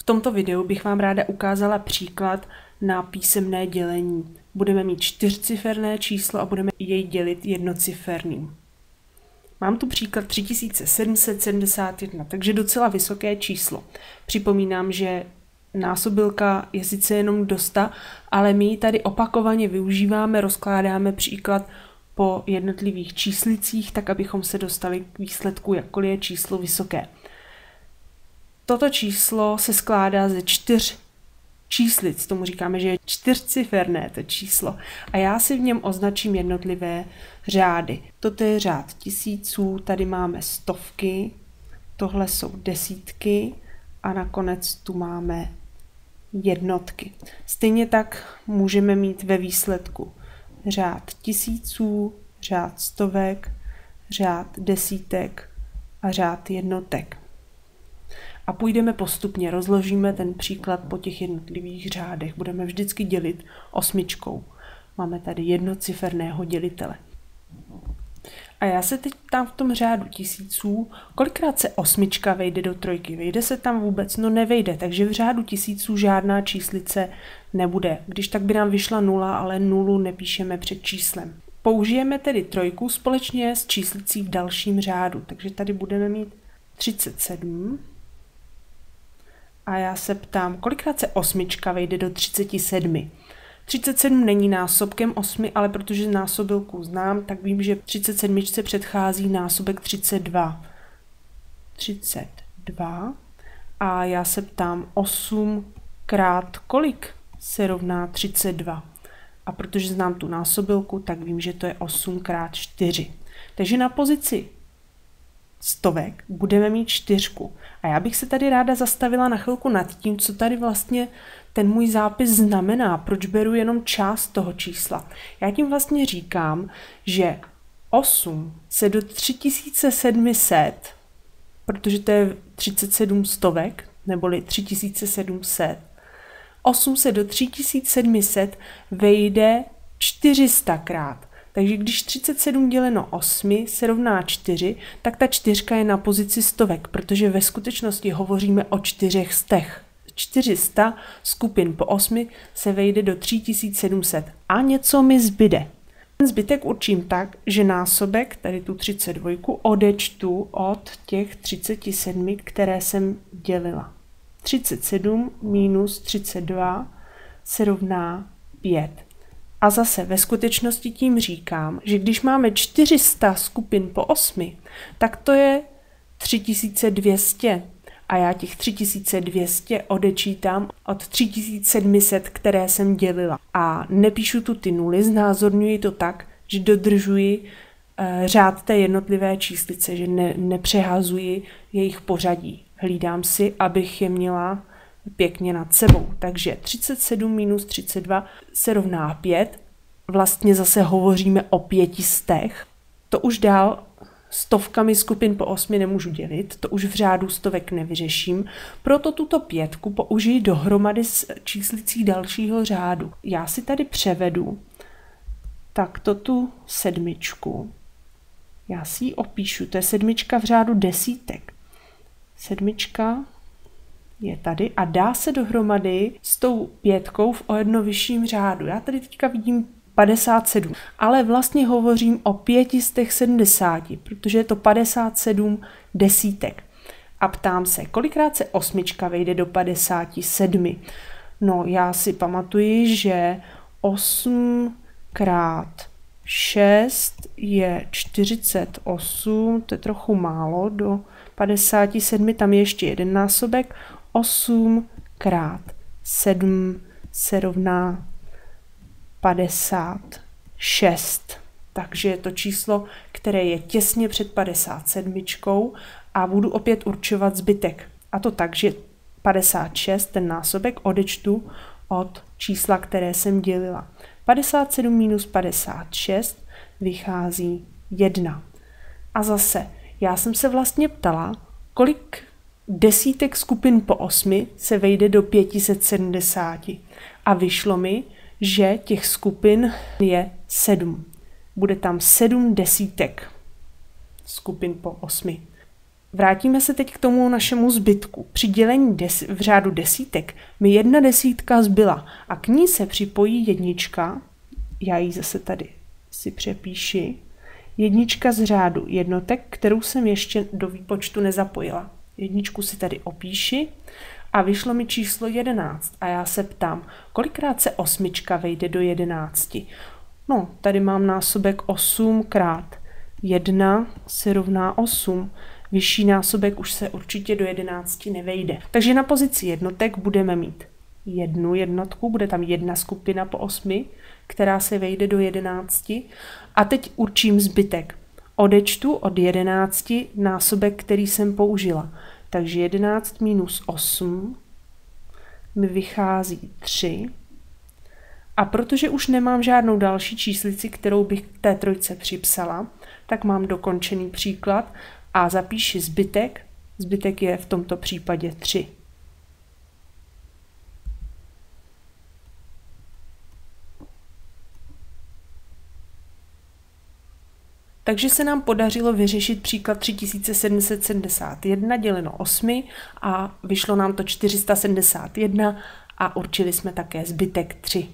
tomto videu bych vám ráda ukázala příklad na písemné dělení. Budeme mít čtyřciferné číslo a budeme jej dělit jednociferným. Mám tu příklad 3771, takže docela vysoké číslo. Připomínám, že násobilka je sice jenom do 100, ale my ji tady opakovaně využíváme, rozkládáme příklad po jednotlivých číslicích, tak abychom se dostali k výsledku, jakkoliv je číslo vysoké. Toto číslo se skládá ze 4 číslic, tomu říkáme, že je čtyřciferné to číslo. A já si v něm označím jednotlivé řády. Toto je řád tisíců, tady máme stovky, tohle jsou desítky a nakonec tu máme jednotky. Stejně tak můžeme mít ve výsledku řád tisíců, řád stovek, řád desítek a řád jednotek. A půjdeme postupně, rozložíme ten příklad po těch jednotlivých řádech. Budeme vždycky dělit osmičkou. Máme tady jednociferného dělitele. A já se teď ptám v tom řádu tisíců, kolikrát se osmička vejde do trojky. Vejde se tam vůbec? No nevejde, takže v řádu tisíců žádná číslice nebude. Když tak by nám vyšla 0, ale 0 nepíšeme před číslem. Použijeme tedy trojku společně s číslicí v dalším řádu. Takže tady budeme mít 37. A já se ptám, kolikrát se osmička vejde do 37. 37 není násobkem 8, ale protože násobilku znám, tak vím, že 37 předchází násobek 32. 32. A já se ptám, 8 krát kolik se rovná 32. A protože znám tu násobilku, tak vím, že to je 8 krát 4. Takže na pozici stovek budeme mít 4. A já bych se tady ráda zastavila na chvilku nad tím, co tady vlastně ten můj zápis znamená, proč beru jenom část toho čísla. Já tím vlastně říkám, že 8 se do 3700, protože to je 37 stovek, neboli 3700, 8 se do 3700 vejde 400krát. Takže když 37 děleno 8 se rovná 4, tak ta čtyřka je na pozici stovek, protože ve skutečnosti hovoříme o 4 stech. 400 skupin po 8 se vejde do 3700 a něco mi zbyde. Ten zbytek určím tak, že násobek, tady tu 32, odečtu od těch 37, které jsem dělila. 37 minus 32 se rovná 5. A zase ve skutečnosti tím říkám, že když máme 400 skupin po 8, tak to je 3200. A já těch 3200 odečítám od 3700, které jsem dělila. A nepíšu tu ty nuly, znázorňuji to tak, že dodržuji řád té jednotlivé číslice, že nepřehazuji jejich pořadí. Hlídám si, abych je měla pěkně nad sebou. Takže 37 minus 32 se rovná 5. Vlastně zase hovoříme o 500. To už dál stovkami skupin po 8 nemůžu dělit, to už v řádu stovek nevyřeším, proto tuto 5 použiji dohromady s číslicí dalšího řádu. Já si tady převedu takto tu 7. Já si ji opíšu, to je 7 v řádu desítek. 7 je tady a dá se dohromady s tou 5 v o jedno vyšším řádu. Já tady teďka vidím 57, ale vlastně hovořím o 570, protože je to 57 desítek. A ptám se, kolikrát se 8 vejde do 57? No, já si pamatuji, že 8 krát 6 je 48, to je trochu málo, do 57 tam je ještě jeden násobek, 8 krát 7 se rovná 56. Takže je to číslo, které je těsně před 57 a budu opět určovat zbytek. A to tak, že 56, ten násobek, odečtu od čísla, které jsem dělila. 57 minus 56 vychází 1. A zase, já jsem se vlastně ptala, kolik desítek skupin po 8 se vejde do 570. A vyšlo mi, že těch skupin je 7. Bude tam 7 desítek skupin po 8. Vrátíme se teď k tomu našemu zbytku. Při dělení v řádu desítek mi 1 desítka zbyla a k ní se připojí jednička, já ji zase tady si přepíši, jednička z řádu jednotek, kterou jsem ještě do výpočtu nezapojila. Jedničku si tady opíši a vyšlo mi číslo 11 a já se ptám, kolikrát se 8 vejde do 11. No, tady mám násobek 8 krát 1 se rovná 8. Vyšší násobek už se určitě do 11 nevejde. Takže na pozici jednotek budeme mít 1 jednotku, bude tam 1 skupina po 8, která se vejde do 11. A teď určím zbytek. Odečtu od 11 násobek, který jsem použila. Takže 11 minus 8 mi vychází 3. A protože už nemám žádnou další číslici, kterou bych k té trojce připsala, tak mám dokončený příklad a zapíši zbytek. Zbytek je v tomto případě 3. Takže se nám podařilo vyřešit příklad 3771 děleno 8 a vyšlo nám to 471 a určili jsme také zbytek 3.